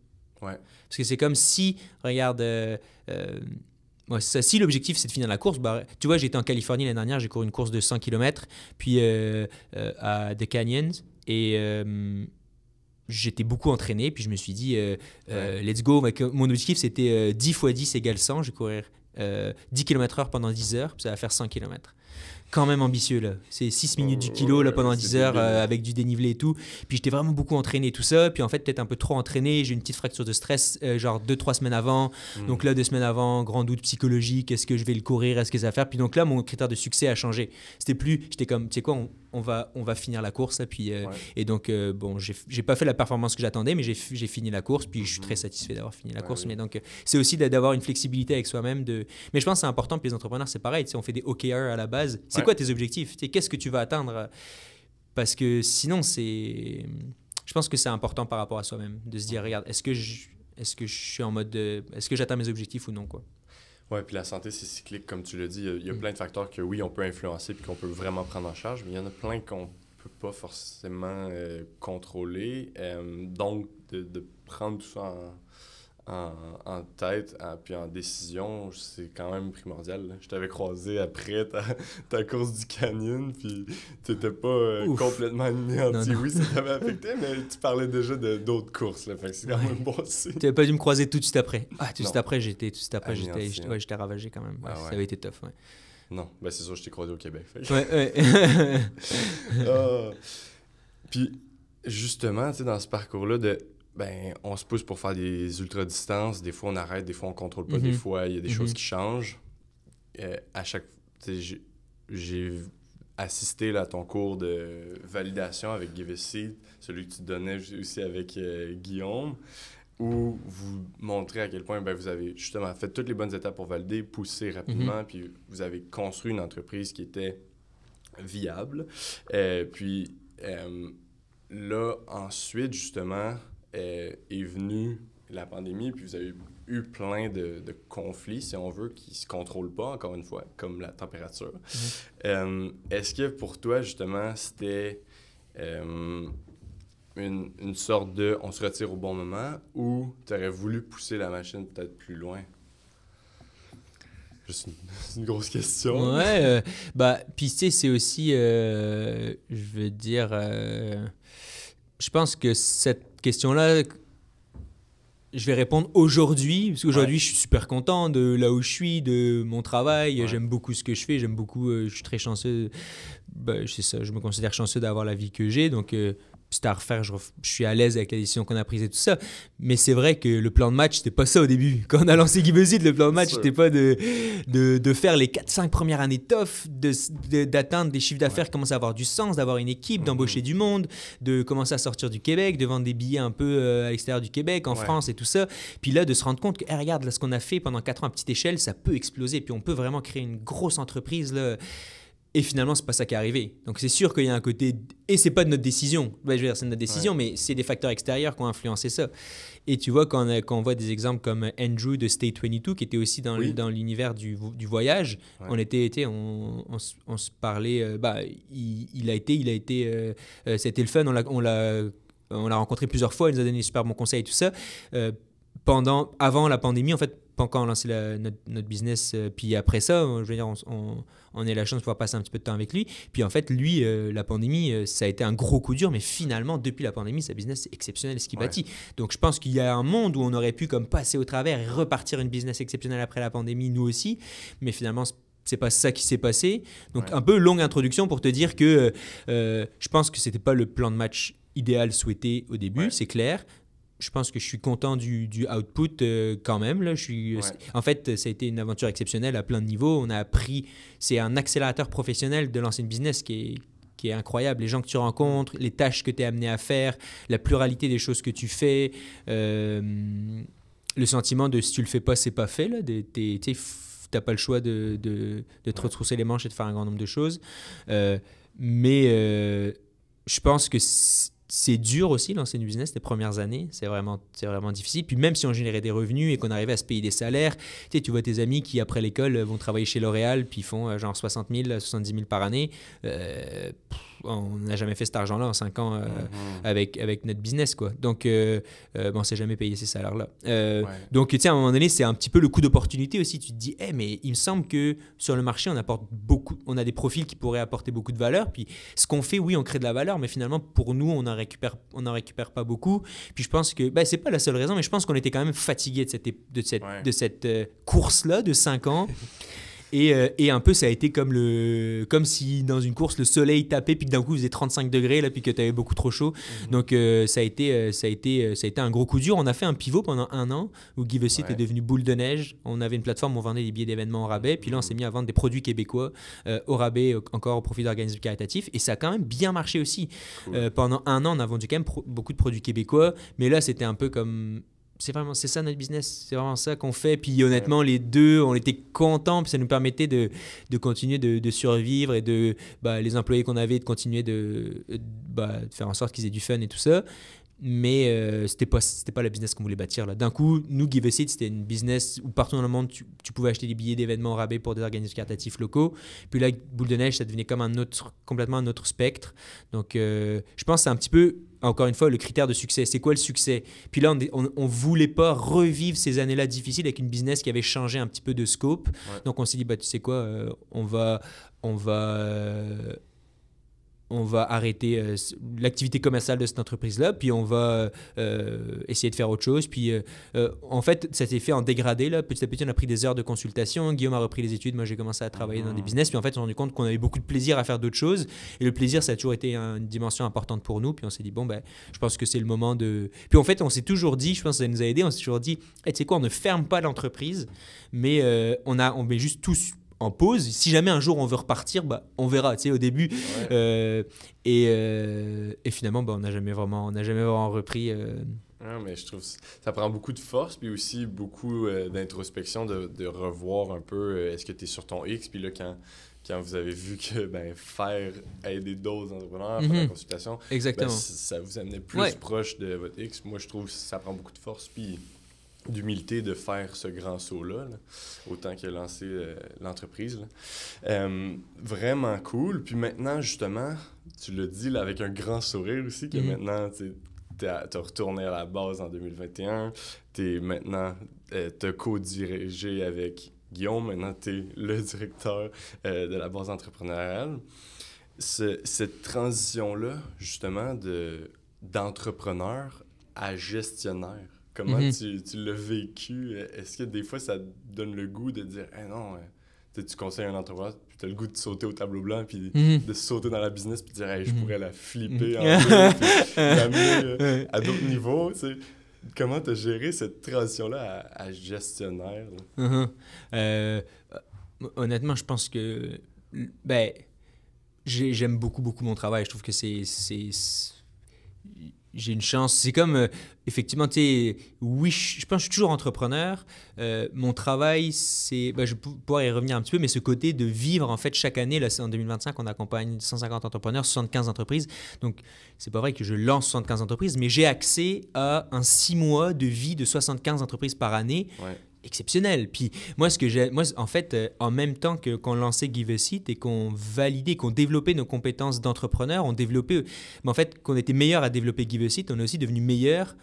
Ouais. Parce que c'est comme si, regarde, ouais, ça, si l'objectif c'est de finir la course, bah, tu vois, j'étais en Californie l'année dernière, j'ai couru une course de 100 km, puis à The Canyons, et j'étais beaucoup entraîné, puis je me suis dit, let's go. Mon objectif c'était 10 x 10 égale 100, je vais courir 10 km/h pendant 10 heures, puis ça va faire 100 km. Quand même ambitieux là, c'est 6 minutes du kilo là, pendant 10 heures avec du dénivelé et tout, puis j'étais vraiment beaucoup entraîné tout ça, puis en fait peut-être un peu trop entraîné, j'ai eu une petite fracture de stress genre 2-3 semaines avant, donc là 2 semaines avant, grand doute psychologique, est-ce que je vais le courir, est-ce que ça va faire, puis donc là mon critère de succès a changé, c'était plus, j'étais comme, tu sais quoi, on va finir la course là, puis, et donc bon, j'ai pas fait la performance que j'attendais, mais j'ai fini la course, puis je suis très satisfait d'avoir fini la course, mais donc c'est aussi d'avoir une flexibilité avec soi-même, mais je pense que c'est important, puis les entrepreneurs c'est pareil, tu sais, on fait des OKR à la base, c'est quoi tes objectifs, tu sais, qu'est-ce que tu vas atteindre, parce que sinon je pense que c'est important par rapport à soi-même, de se dire, regarde, est-ce que je suis en mode est-ce que j'atteins mes objectifs ou non, quoi. Oui, puis la santé, c'est cyclique, comme tu l'as dit. Il y a plein de facteurs que, oui, on peut influencer puis qu'on peut vraiment prendre en charge, mais il y en a plein qu'on peut pas forcément contrôler. Donc, de prendre tout ça en tête puis en décision, c'est quand même primordial. Là. Je t'avais croisé après ta course du canyon, puis tu n'étais pas complètement anéanti. Non. Oui, ça t'avait affecté, mais tu parlais déjà d'autres courses. Là, fait que c'est quand même bon aussi. Tu n'avais pas dû me croiser tout de suite après. Tout de suite après, j'étais ravagé quand même. Ouais, ça avait été tough. Ouais. Non, ben c'est sûr, je t'ai croisé au Québec. Ouais. Puis, justement, tu sais, dans ce parcours-là, on se pousse pour faire des ultra-distances. Des fois, on arrête, des fois, on contrôle pas. Des fois, il y a des choses qui changent. À chaque fois, j'ai assisté là, à ton cours de validation avec Give a Seat, celui que tu donnais aussi avec Guillaume, où vous montrez à quel point vous avez justement fait toutes les bonnes étapes pour valider, pousser rapidement, puis vous avez construit une entreprise qui était viable. Puis là, ensuite, justement, est venue la pandémie, puis vous avez eu plein de conflits, si on veut, qui ne se contrôlent pas, encore une fois, comme la température. Est-ce que pour toi, justement, c'était une sorte de « on se retire au bon moment » ou tu aurais voulu pousser la machine peut-être plus loin? C'est une grosse question. Ouais, puis tu sais, c'est aussi, je veux dire, je pense que cette question-là, je vais répondre aujourd'hui, parce qu'aujourd'hui, je suis super content de là où je suis, de mon travail. J'aime beaucoup ce que je fais, je suis très chanceux. C'est ça, je me considère chanceux d'avoir la vie que j'ai, donc c'est à refaire, je suis à l'aise avec la décision qu'on a prise et tout ça. Mais c'est vrai que le plan de match, c'était pas ça au début. Quand on a lancé Give a Seat, le plan de match, c'était pas de faire les 4-5 premières années tough, d'atteindre des chiffres d'affaires qui commencent à avoir du sens, d'avoir une équipe, d'embaucher du monde, de commencer à sortir du Québec, de vendre des billets un peu à l'extérieur du Québec, en France et tout ça. Puis là, de se rendre compte que, regarde, là, ce qu'on a fait pendant 4 ans à petite échelle, ça peut exploser. Puis on peut vraiment créer une grosse entreprise, là. Et finalement, c'est pas ça qui est arrivé. Donc, c'est sûr qu'il y a un côté... Et c'est pas de notre décision. Je veux dire, c'est de notre décision, mais c'est des facteurs extérieurs qui ont influencé ça. Et tu vois, quand on voit des exemples comme Andrew de Stay 22, qui était aussi dans l'univers du voyage, on se parlait... il a été... c'était le fun. On l'a rencontré plusieurs fois. Il nous a donné des super bons conseils et tout ça. Avant la pandémie, en fait, quand on a lancé notre business, puis après ça, je veux dire, on a eu la chance de pouvoir passer un petit peu de temps avec lui. Puis en fait, lui, la pandémie, ça a été un gros coup dur, mais finalement, depuis la pandémie, sa business, c'est exceptionnel ce qu'il bâtit. Donc je pense qu'il y a un monde où on aurait pu comme passer au travers et repartir une business exceptionnelle après la pandémie, nous aussi. Mais finalement, c'est pas ça qui s'est passé. Donc un peu longue introduction pour te dire que je pense que c'était pas le plan de match idéal souhaité au début, c'est clair. Je pense que je suis content du output quand même. Là. En fait, ça a été une aventure exceptionnelle à plein de niveaux. On a appris, c'est un accélérateur professionnel de lancer une business qui est incroyable. Les gens que tu rencontres, les tâches que tu es amené à faire, la pluralité des choses que tu fais, le sentiment de si tu le fais pas, c'est pas fait. Tu n'as pas le choix de te retrousser les manches et de faire un grand nombre de choses. Mais je pense que c'est dur aussi lancer une business les premières années, c'est vraiment difficile. Puis même si on générait des revenus et qu'on arrivait à se payer des salaires, tu vois tes amis qui après l'école vont travailler chez L'Oréal puis font genre 60 000, 70 000 par année. On n'a jamais fait cet argent-là en 5 ans avec notre business, quoi. Donc, on ne s'est jamais payé ces salaires-là. Donc, tu sais, à un moment donné, c'est un petit peu le coup d'opportunité aussi. Tu te dis, mais il me semble que sur le marché, on a des profils qui pourraient apporter beaucoup de valeur. Puis, ce qu'on fait, oui, on crée de la valeur, mais finalement, pour nous, on n'en récupère pas beaucoup. Puis, je pense que, c'est pas la seule raison, mais je pense qu'on était quand même fatigué de cette course-là de 5 ans. Et un peu, ça a été comme si dans une course, le soleil tapait, puis que d'un coup, il faisait 35 degrés, là, puis que tu avais beaucoup trop chaud. Donc, ça a été un gros coup dur. On a fait un pivot pendant 1 an où Give a Seat est devenu boule de neige. On avait une plateforme où on vendait des billets d'événements au rabais. Puis là, on s'est mis à vendre des produits québécois au rabais, encore au profit d'organismes caritatifs. Et ça a quand même bien marché aussi. Cool. Pendant 1 an, on a vendu quand même beaucoup de produits québécois. Mais là, c'était un peu comme... C'est ça notre business, c'est vraiment ça qu'on fait. Puis honnêtement, les deux, on était contents, puis ça nous permettait de continuer de survivre et les employés qu'on avait, de continuer de faire en sorte qu'ils aient du fun et tout ça. Mais c'était pas la business qu'on voulait bâtir, là. D'un coup, nous, Give a Seat, c'était une business où partout dans le monde, tu pouvais acheter des billets d'événements au rabais pour des organismes caritatifs locaux. Puis là, Boule de Neige, ça devenait comme complètement un autre spectre. Donc, je pense que c'est un petit peu, encore une fois, le critère de succès. C'est quoi le succès? Puis là, on voulait pas revivre ces années-là difficiles avec une business qui avait changé un petit peu de scope. Donc, on s'est dit, tu sais quoi, on va arrêter l'activité commerciale de cette entreprise-là, puis on va essayer de faire autre chose. Puis en fait, ça s'est fait en dégradé, là. Petit à petit, on a pris des heures de consultation. Guillaume a repris les études. Moi, j'ai commencé à travailler dans des business. Puis en fait, on s'est rendu compte qu'on avait beaucoup de plaisir à faire d'autres choses. Et le plaisir, ça a toujours été une dimension importante pour nous. Puis on s'est dit, je pense que c'est le moment de... Puis en fait, on s'est toujours dit, je pense que ça nous a aidé, on s'est toujours dit, tu sais quoi, on ne ferme pas l'entreprise, mais on met juste tous en pause. Si jamais un jour on veut repartir, on verra, tu sais, au début. Et finalement, on n'a jamais vraiment repris. Mais je trouve que ça prend beaucoup de force, puis aussi beaucoup d'introspection, de revoir un peu est-ce que tu es sur ton X, puis là, quand vous avez vu que faire aider d'autres entrepreneurs, faire la consultation, ça vous amenait plus proche de votre X. Moi, je trouve que ça prend beaucoup de force, puis d'humilité de faire ce grand saut-là, autant que lancer l'entreprise. Vraiment cool. Puis maintenant, justement, tu l'as dit là, avec un grand sourire aussi, que maintenant, t'as retourné à la base en 2021. Maintenant, t'as co-dirigé avec Guillaume. Maintenant, t'es le directeur de la base entrepreneuriale. Cette transition-là, justement, d'entrepreneur à gestionnaire, comment tu l'as vécu? Est-ce que des fois, ça te donne le goût de dire « non, tu conseilles un entrepreneur, puis tu as le goût de sauter au tableau blanc, puis de sauter dans la business, puis de dire hey, je pourrais la flipper en deux, puis l'amener à d'autres niveaux. » Comment tu as géré cette transition-là à gestionnaire? Honnêtement, je pense que j'aime beaucoup, beaucoup mon travail. Je trouve que j'ai une chance. C'est comme, effectivement, oui, je pense que je suis toujours entrepreneur. Mon travail, c'est, je vais pouvoir y revenir un petit peu, mais ce côté de vivre, en fait, chaque année, là, en 2025, on accompagne 150 entrepreneurs, 75 entreprises. Donc, c'est pas vrai que je lance 75 entreprises, mais j'ai accès à un 6 mois de vie de 75 entreprises par année. Exceptionnel. Puis moi, en fait, en même temps qu'on lançait Give a Seat et qu'on validait, qu'on développait nos compétences d'entrepreneur, mais en fait, qu'on était meilleur à développer Give a Seat, on est aussi devenu meilleur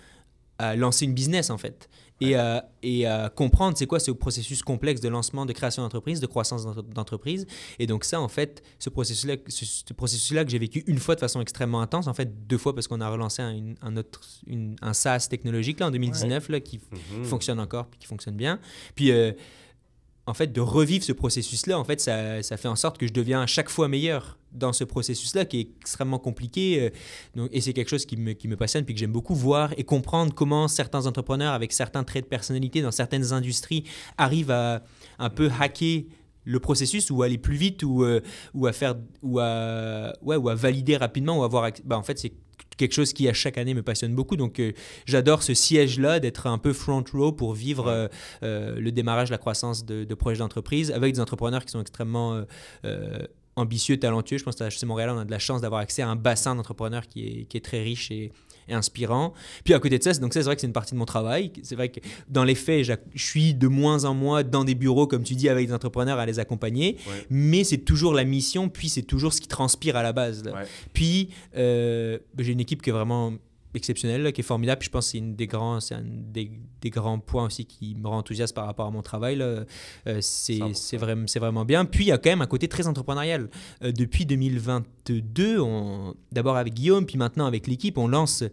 à lancer une business, en fait. Et à comprendre c'est quoi ce processus complexe de lancement, de création d'entreprise, de croissance d'entreprise. Et donc ça, en fait, ce processus-là que j'ai vécu une fois de façon extrêmement intense, en fait 2 fois parce qu'on a relancé un SaaS technologique là, en 2019 là, qui fonctionne encore puis qui fonctionne bien. Puis en fait, de revivre ce processus-là, en fait, ça fait en sorte que je deviens à chaque fois meilleur dans ce processus-là qui est extrêmement compliqué. Et c'est quelque chose qui me passionne puis que j'aime beaucoup voir et comprendre comment certains entrepreneurs avec certains traits de personnalité dans certaines industries arrivent à un peu hacker le processus ou aller plus vite ou à valider rapidement ou avoir... en fait, c'est quelque chose qui, à chaque année, me passionne beaucoup. Donc, j'adore ce siège-là, d'être un peu front row pour vivre le démarrage, la croissance de projets d'entreprise avec des entrepreneurs qui sont extrêmement ambitieux, talentueux. Je pense qu'à HEC Montréal, on a de la chance d'avoir accès à un bassin d'entrepreneurs qui est très riche et inspirant. Puis à côté de ça, c'est vrai que c'est une partie de mon travail. C'est vrai que dans les faits, je suis de moins en moins dans des bureaux, comme tu dis, avec des entrepreneurs à les accompagner. Ouais. Mais c'est toujours la mission, puis c'est toujours ce qui transpire à la base. Là. Ouais. Puis j'ai une équipe qui est vraiment exceptionnelle, là, qui est formidable. Puis je pense que c'est un des grands points aussi qui me rend enthousiaste par rapport à mon travail. Là. C'est vraiment bien. Puis il y a quand même un côté très entrepreneurial. Depuis 2022, d'abord avec Guillaume, puis maintenant avec l'équipe, on lance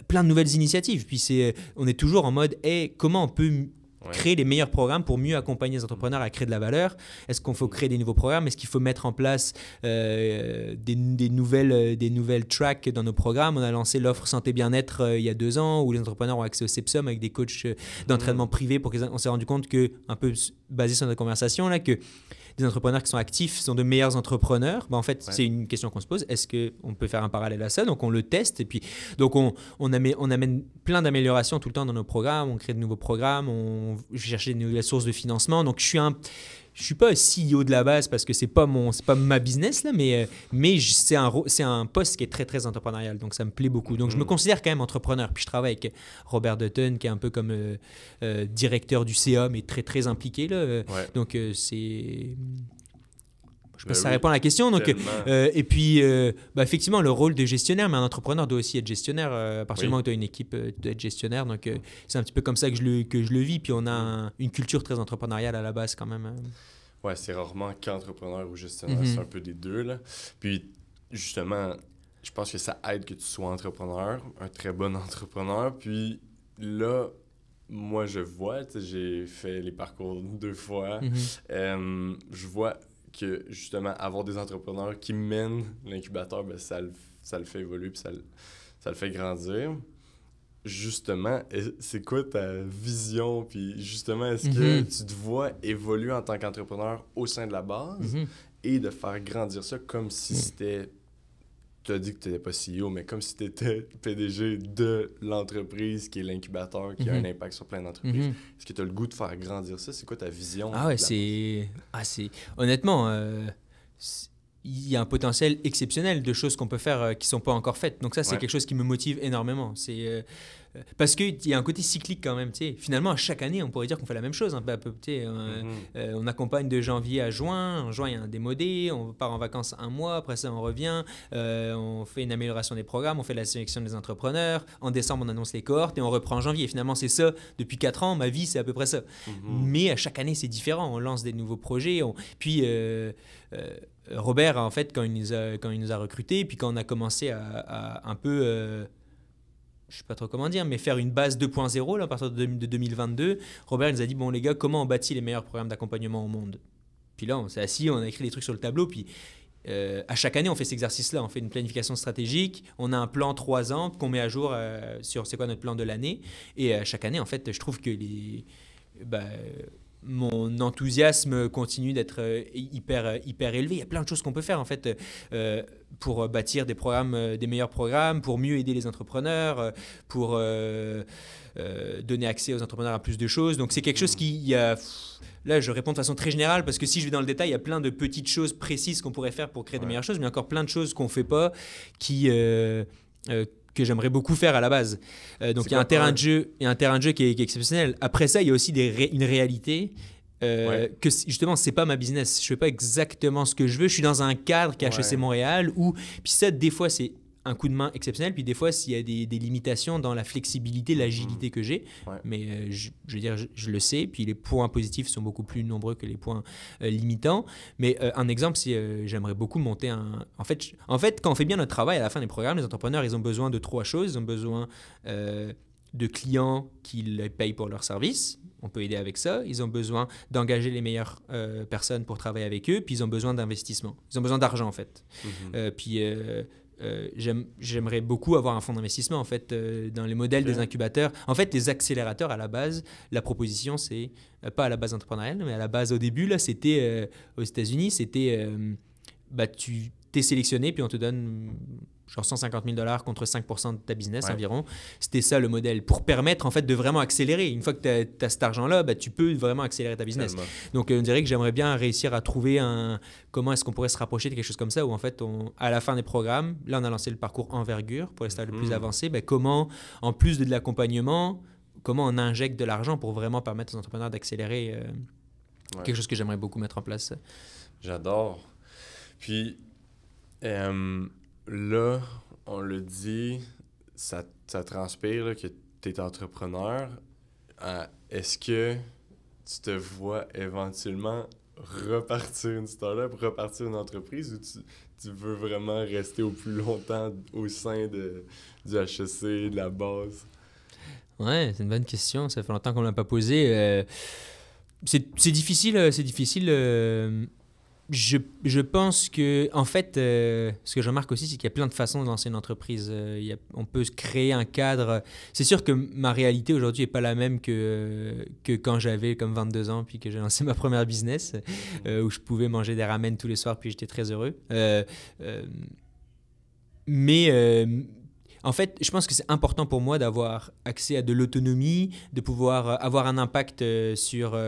plein de nouvelles initiatives. Puis on est toujours en mode hey, comment on peut créer les meilleurs programmes pour mieux accompagner les entrepreneurs à créer de la valeur. Est-ce qu'il faut créer des nouveaux programmes? Est-ce qu'il faut mettre en place des nouvelles tracks dans nos programmes? On a lancé l'offre santé bien-être il y a 2 ans où les entrepreneurs ont accès au CEPSOM avec des coachs d'entraînement privé. On s'est rendu compte que, un peu basé sur notre conversation, là, que des entrepreneurs qui sont actifs sont de meilleurs entrepreneurs. En fait, c'est une question qu'on se pose. Est-ce qu'on peut faire un parallèle à ça? Donc, on le teste. Et puis, donc, on amène plein d'améliorations tout le temps dans nos programmes. On crée de nouveaux programmes. On cherche des nouvelles sources de financement. Donc, je suis pas CEO de la base parce que c'est pas ma business, là, mais c'est un poste qui est très, très entrepreneurial. Donc, ça me plaît beaucoup. Donc, je me considère quand même entrepreneur. Puis, je travaille avec Robert Dutton, qui est un peu comme directeur du CA, mais très, très impliqué. Là. Donc, c'est... Je sais pas si ça répond à la question. Donc, et puis, effectivement, le rôle de gestionnaire, mais un entrepreneur doit aussi être gestionnaire. À partir du moment où tu as une équipe, tu dois être gestionnaire. Donc, c'est un petit peu comme ça que je le vis. Puis, on a une culture très entrepreneuriale à la base quand même. Ouais, c'est rarement qu'entrepreneur ou gestionnaire. C'est un peu des deux. Là. Puis, justement, je pense que ça aide que tu sois entrepreneur, un très bon entrepreneur. Puis là, moi, je vois, j'ai fait les parcours 2 fois. Je vois que justement avoir des entrepreneurs qui mènent l'incubateur, ben, ça le fait évoluer puis ça le fait grandir. Justement, c'est quoi ta vision? Puis justement, est-ce que tu te vois évoluer en tant qu'entrepreneur au sein de la base et de faire grandir ça comme si c'était... Tu as dit que tu n'étais pas CEO, mais comme si tu étais PDG de l'entreprise qui est l'incubateur, qui a un impact sur plein d'entreprises. Est-ce que tu as le goût de faire grandir ça? C'est quoi ta vision? Ah ouais, honnêtement, il y a un potentiel exceptionnel de choses qu'on peut faire qui ne sont pas encore faites. Donc ça, c'est quelque chose qui me motive énormément. Parce qu'il y a un côté cyclique quand même. Finalement, à chaque année, on pourrait dire qu'on fait la même chose. Un peu, on accompagne de janvier à juin. En juin, il y a un démodé. On part en vacances 1 mois. Après ça, on revient. On fait une amélioration des programmes. On fait la sélection des entrepreneurs. En décembre, on annonce les cohortes et on reprend en janvier. Finalement, c'est ça. Depuis 4 ans, ma vie, c'est à peu près ça. Mais à chaque année, c'est différent. On lance des nouveaux projets. Puis... Robert, en fait, quand il nous a recrutés, puis quand on a commencé à un peu, je ne sais pas trop comment dire, mais faire une base 2.0 là, à partir de 2022, Robert nous a dit, bon les gars, comment on bâtit les meilleurs programmes d'accompagnement au monde? Puis là, on s'est assis, on a écrit les trucs sur le tableau, puis à chaque année, on fait cet exercice-là, on fait une planification stratégique, on a un plan 3 ans qu'on met à jour sur c'est quoi notre plan de l'année, et chaque année, en fait, je trouve que mon enthousiasme continue d'être hyper élevé. Il y a plein de choses qu'on peut faire en fait pour bâtir des programmes, des meilleurs programmes, pour mieux aider les entrepreneurs, pour donner accès aux entrepreneurs à plus de choses. Donc c'est quelque chose Là, je réponds de façon très générale parce que si je vais dans le détail, il y a plein de petites choses précises qu'on pourrait faire pour créer des meilleures choses, mais il y a encore plein de choses qu'on ne fait pas que j'aimerais beaucoup faire à la base. Donc il y a un terrain de jeu qui est exceptionnel. Après ça, il y a aussi une réalité que justement, c'est pas ma business. Je fais pas exactement ce que je veux. Je suis dans un cadre qui est HEC Montréal où, puis ça, des fois, c'est un coup de main exceptionnel, puis des fois, s'il y a des limitations dans la flexibilité, l'agilité que j'ai, mais je veux dire, je le sais, puis les points positifs sont beaucoup plus nombreux que les points limitants. Mais un exemple, c'est j'aimerais beaucoup monter En fait, quand on fait bien notre travail à la fin des programmes, les entrepreneurs, ils ont besoin de 3 choses. Ils ont besoin de clients qui les payent pour leurs services. On peut aider avec ça. Ils ont besoin d'engager les meilleures personnes pour travailler avec eux, puis ils ont besoin d'investissement. Ils ont besoin d'argent, en fait. J'aimerais beaucoup avoir un fonds d'investissement en fait dans les modèles des incubateurs. En fait, les accélérateurs à la base, la proposition c'est pas à la base entrepreneuriale, mais à la base au début là, c'était aux États-Unis, c'était tu t'es sélectionné puis on te donne genre 150 000 $ contre 5% de ta business Ouais. environ. C'était ça le modèle, pour permettre en fait de vraiment accélérer. Une fois que tu as cet argent-là, bah, tu peux vraiment accélérer ta business. Tellement. Donc on dirait que j'aimerais bien réussir à trouver comment est-ce qu'on pourrait se rapprocher de quelque chose comme ça, où en fait, à la fin des programmes, là on a lancé le parcours envergure pour les stages les plus avancés, bah, comment, en plus de l'accompagnement, comment on injecte de l'argent pour vraiment permettre aux entrepreneurs d'accélérer quelque chose que j'aimerais beaucoup mettre en place. J'adore. Puis, là, on le dit, ça transpire là, que tu es entrepreneur. Est-ce que tu te vois éventuellement repartir une startup, repartir une entreprise, ou tu veux vraiment rester au plus longtemps au sein du HEC, de la base? Ouais, c'est une bonne question. Ça fait longtemps qu'on ne l'a pas posée. C'est difficile. Je pense que, en fait, ce que je remarque aussi, c'est qu'il y a plein de façons de lancer une entreprise. On peut se créer un cadre. C'est sûr que ma réalité aujourd'hui n'est pas la même que quand j'avais comme 22 ans, puis que j'ai lancé ma première business, où je pouvais manger des ramen tous les soirs, puis j'étais très heureux. En fait, je pense que c'est important pour moi d'avoir accès à de l'autonomie, de pouvoir avoir un impact sur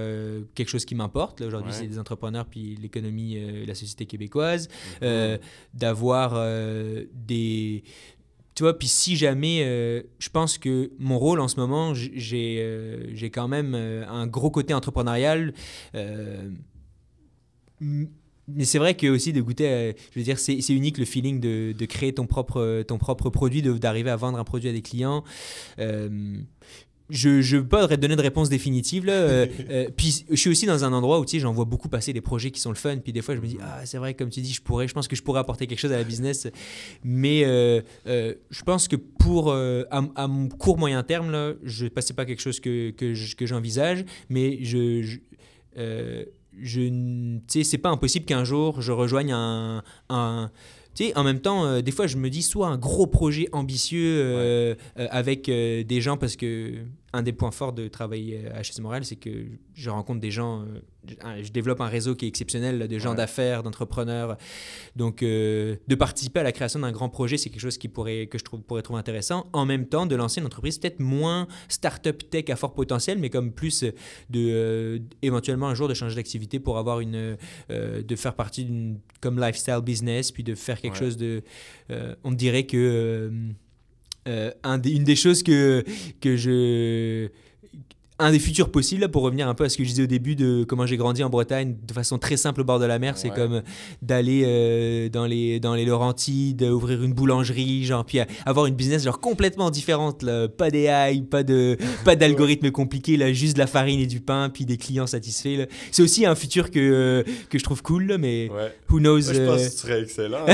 quelque chose qui m'importe. Là, aujourd'hui, c'est des entrepreneurs, puis l'économie, la société québécoise. D'avoir des... Tu vois, puis si jamais... je pense que mon rôle en ce moment, j'ai quand même un gros côté entrepreneurial. Mais c'est vrai que aussi de goûter, je veux dire, c'est unique le feeling de créer ton propre produit, d'arriver à vendre un produit à des clients. Je ne peux pas te donner de réponse définitive. Là. Puis je suis aussi dans un endroit où j'en vois beaucoup passer des projets qui sont le fun. Puis des fois, je me dis, c'est vrai, comme tu dis, je pense que je pourrais apporter quelque chose à la business. Mais je pense que à mon court moyen terme, là, c'est pas quelque chose que j'envisage. Mais c'est pas impossible qu'un jour je rejoigne en même temps, des fois je me dis soit un gros projet ambitieux avec des gens, parce que un des points forts de travailler à HEC Montréal, c'est que je rencontre des gens, je développe un réseau qui est exceptionnel de gens d'affaires, d'entrepreneurs. Donc de participer à la création d'un grand projet, c'est quelque chose que je pourrais trouver intéressant. En même temps, de lancer une entreprise peut-être moins start-up tech à fort potentiel, mais comme plus éventuellement un jour de changer d'activité pour avoir de faire partie d'une comme lifestyle business, puis de faire quelque chose de... on me dirait que une des choses un des futurs possibles, là, pour revenir un peu à ce que je disais au début de comment j'ai grandi en Bretagne de façon très simple au bord de la mer, c'est comme d'aller dans les Laurentides, ouvrir une boulangerie, genre, puis avoir une business genre complètement différente, là. Pas d'AI, pas d'algorithmes compliqués, là, juste de la farine et du pain, puis des clients satisfaits. Là. C'est aussi un futur que je trouve cool, là, mais who knows. Moi, je pense que tu serais excellent.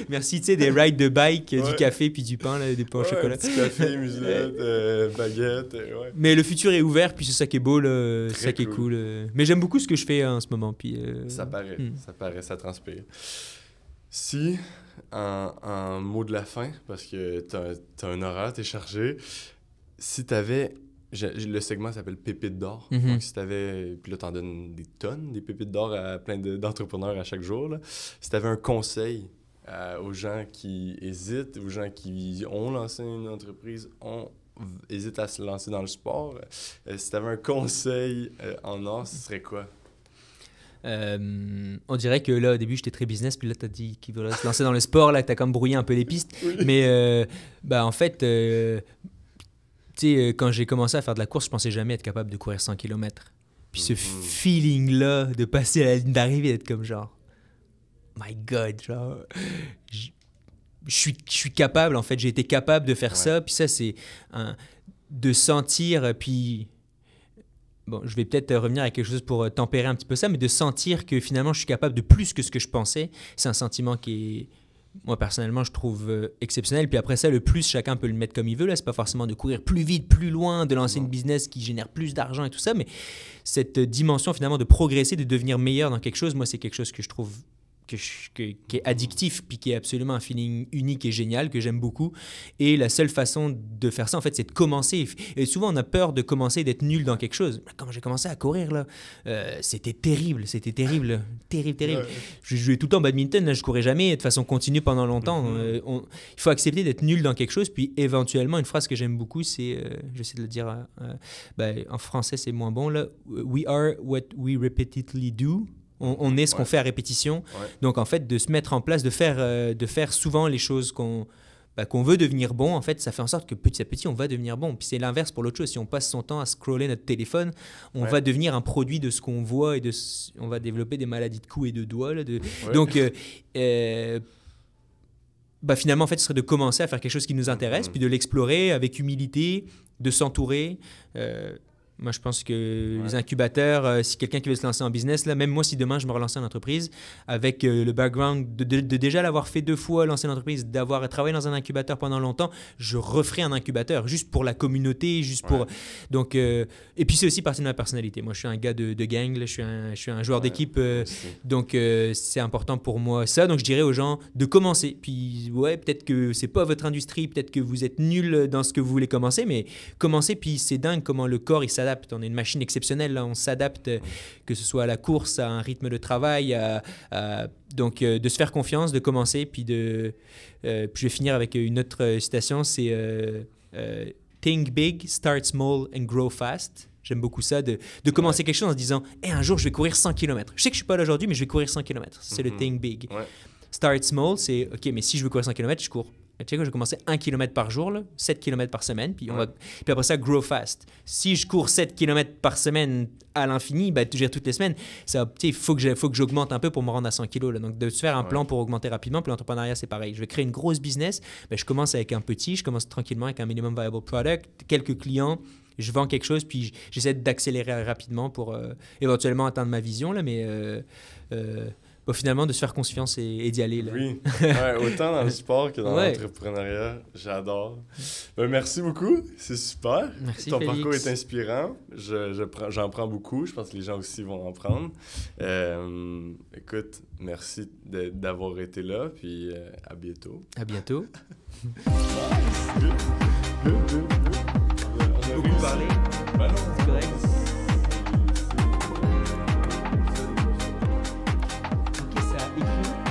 Merci, tu sais, des rides de bike, du café, puis du pain, là, des pains au chocolat. Petit café, muselette, baguette, Mais le futur est ouvert, puis c'est ça qui est beau, là, c'est ça qui est cool. Mais j'aime beaucoup ce que je fais en ce moment. Puis, ça paraît, ça transpire. Si, en mot de la fin, parce que t'as un horaire, t'es chargé, si t'avais... le segment s'appelle Pépites d'or. Donc, si t'avais... Puis là, t'en donnes des tonnes, des pépites d'or à plein d'entrepreneurs à chaque jour. Là. Si t'avais un conseil aux gens qui hésitent, aux gens qui ont lancé une entreprise, hésite à se lancer dans le sport. Si tu avais un conseil en or, ce serait quoi? On dirait que là, au début, j'étais très business, puis là, tu as dit qu'il voulait se lancer dans le sport, là, que tu as comme brouillé un peu les pistes. Oui. Mais en fait, quand j'ai commencé à faire de la course, je pensais jamais être capable de courir 100 km. Puis ce feeling-là, de passer à la ligne d'arrivée, d'être comme genre, my God, genre... Je suis capable, en fait, j'ai été capable de faire ça, puis ça, c'est de sentir, puis bon, je vais peut-être revenir à quelque chose pour tempérer un petit peu ça, mais de sentir que finalement, je suis capable de plus que ce que je pensais, c'est un sentiment qui est, moi, personnellement, je trouve exceptionnel. Puis après ça, le plus, chacun peut le mettre comme il veut, là, c'est pas forcément de courir plus vite, plus loin, de lancer une business qui génère plus d'argent et tout ça, mais cette dimension, finalement, de progresser, de devenir meilleur dans quelque chose, moi, c'est quelque chose que je trouve qui est addictif, puis qui est absolument un feeling unique et génial, que j'aime beaucoup. Et la seule façon de faire ça, en fait, c'est de commencer. Et souvent, on a peur de commencer, d'être nul dans quelque chose. Quand j'ai commencé à courir, là, c'était terrible. Terrible. Ouais. Je jouais tout le temps au badminton, là, je courais jamais de façon continue pendant longtemps. Il faut accepter d'être nul dans quelque chose, puis éventuellement, une phrase que j'aime beaucoup, c'est, j'essaie de le dire, en français, c'est moins bon, là, « We are what we repeatedly do ». On est ce qu'on fait à répétition. Ouais. Donc, en fait, de se mettre en place, de faire souvent les choses qu'on veut devenir bon, en fait, ça fait en sorte que petit à petit, on va devenir bon. Puis c'est l'inverse pour l'autre chose. Si on passe son temps à scroller notre téléphone, on va devenir un produit de ce qu'on voit et on va développer des maladies de cou et de doigts. Là, Donc, finalement, en fait, ce serait de commencer à faire quelque chose qui nous intéresse, puis de l'explorer avec humilité, de s'entourer. Moi, je pense que les incubateurs, si quelqu'un qui veut se lancer en business, là, même moi, si demain je me relançais en entreprise, avec le background de déjà l'avoir fait 2 fois, lancer une entreprise, d'avoir travaillé dans un incubateur pendant longtemps, je referais un incubateur juste pour la communauté, juste pour... Donc, et puis, c'est aussi partie de ma personnalité. Moi, je suis un gars de gang, là, je suis un joueur d'équipe, donc c'est important pour moi ça. Donc, je dirais aux gens de commencer. Puis, peut-être que c'est pas votre industrie, peut-être que vous êtes nul dans ce que vous voulez commencer, mais commencez, puis c'est dingue comment le corps, il s'adapte. On est une machine exceptionnelle, là. On s'adapte, que ce soit à la course, à un rythme de travail, donc de se faire confiance, de commencer, puis puis je vais finir avec une autre citation, c'est Think big, start small and grow fast. J'aime beaucoup ça, de commencer quelque chose en se disant un jour je vais courir 100 km. Je sais que je suis pas là aujourd'hui, mais je vais courir 100 km. C'est le think big. Start small, c'est OK, mais si je veux courir 100 km, je cours. Tu sais quoi, je vais commencer 1 km par jour, là, 7 km par semaine, puis après ça, grow fast. Si je cours 7 km par semaine à l'infini, toutes les semaines, il faut que j'augmente un peu pour me rendre à 100 kg. Là. Donc, de se faire un plan pour augmenter rapidement. Puis l'entrepreneuriat, c'est pareil. Je vais créer une grosse business. Je commence avec un petit, je commence tranquillement avec un minimum viable product, quelques clients. Je vends quelque chose, puis j'essaie d'accélérer rapidement pour éventuellement atteindre ma vision. Là, mais finalement, de se faire confiance et d'y aller. Là. Oui, autant dans le sport que dans l'entrepreneuriat. J'adore. Merci beaucoup, c'est super. Merci, Ton Félix. parcours est inspirant. J'en prends beaucoup. Je pense que les gens aussi vont en prendre. Écoute, merci d'avoir été là, puis à bientôt. À bientôt. On a beaucoup parlé. Non, c'est correct. Ok, ça a écrit.